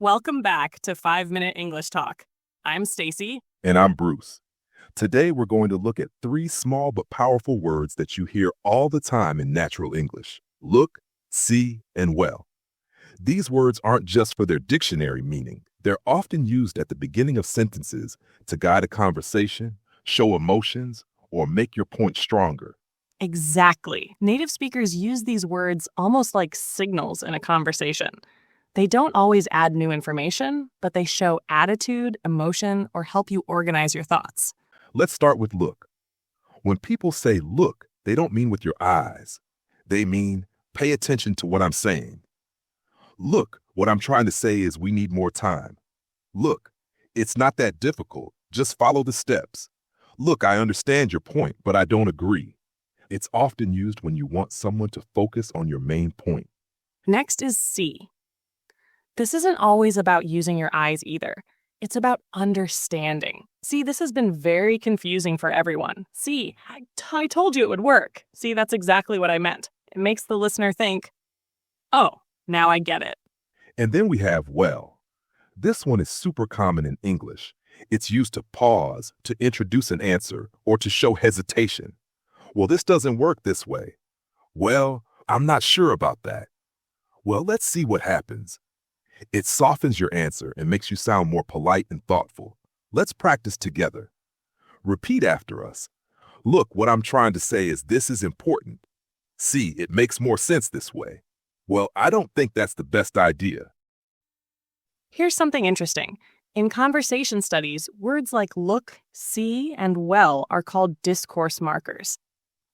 Welcome back to 5 Minute English Talk. I'm Stacy. And I'm Bruce. Today we're going to look at three small but powerful words that you hear all the time in natural English: look, see, and well. These words aren't just for their dictionary meaning. They're often used at the beginning of sentences to guide a conversation, show emotions, or make your point stronger. Exactly. Native speakers use these words almost like signals in a conversation. They don't always add new information, but they show attitude, emotion, or help you organize your thoughts. Let's start with look. When people say look, they don't mean with your eyes. They mean pay attention to what I'm saying. Look, what I'm trying to say is we need more time. Look, it's not that difficult. Just follow the steps. Look, I understand your point, but I don't agree. It's often used when you want someone to focus on your main point. Next is see. This isn't always about using your eyes either. It's about understanding. See, this has been very confusing for everyone. See, I told you it would work. See, that's exactly what I meant. It makes the listener think, oh, now I get it. And then we have well. This one is super common in English. It's used to pause, to introduce an answer, or to show hesitation. Well, this doesn't work this way. Well, I'm not sure about that. Well, let's see what happens. It softens your answer and makes you sound more polite and thoughtful. Let's practice together. Repeat after us. Look, what I'm trying to say is this is important. See, it makes more sense this way. Well, I don't think that's the best idea. Here's something interesting. In conversation studies, words like look, see, and well are called discourse markers.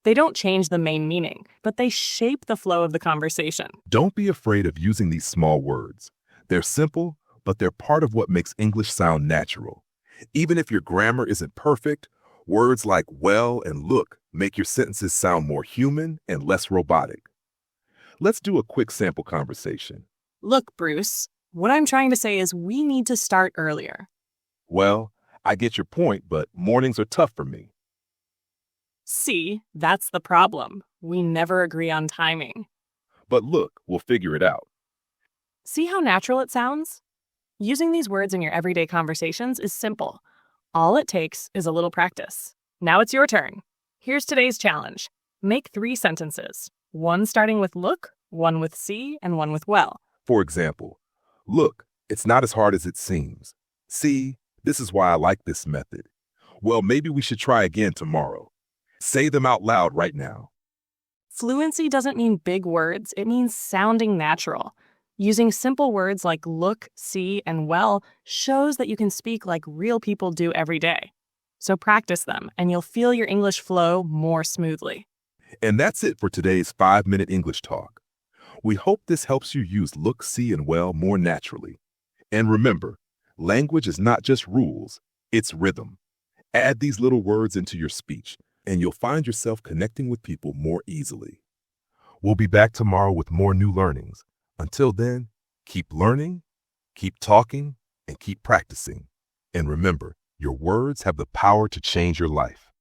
They don't change the main meaning, but they shape the flow of the conversation. Don't be afraid of using these small words. They're simple, but they're part of what makes English sound natural. Even if your grammar isn't perfect, words like well and look make your sentences sound more human and less robotic. Let's do a quick sample conversation. Look, Bruce, what I'm trying to say is we need to start earlier. Well, I get your point, but mornings are tough for me. See, that's the problem. We never agree on timing. But look, we'll figure it out. See how natural it sounds? Using these words in your everyday conversations is simple. All it takes is a little practice. Now it's your turn. Here's today's challenge. Make 3 sentences. One starting with look, one with see, and one with well. For example, look, it's not as hard as it seems. See, this is why I like this method. Well, maybe we should try again tomorrow. Say them out loud right now. Fluency doesn't mean big words, it means sounding natural. Using simple words like look, see, and well shows that you can speak like real people do every day. So practice them, and you'll feel your English flow more smoothly. And that's it for today's 5-Minute English Talk. We hope this helps you use look, see, and well more naturally. And remember, language is not just rules, it's rhythm. Add these little words into your speech, and you'll find yourself connecting with people more easily. We'll be back tomorrow with more new learnings. Until then, keep learning, keep talking, and keep practicing. And remember, your words have the power to change your life.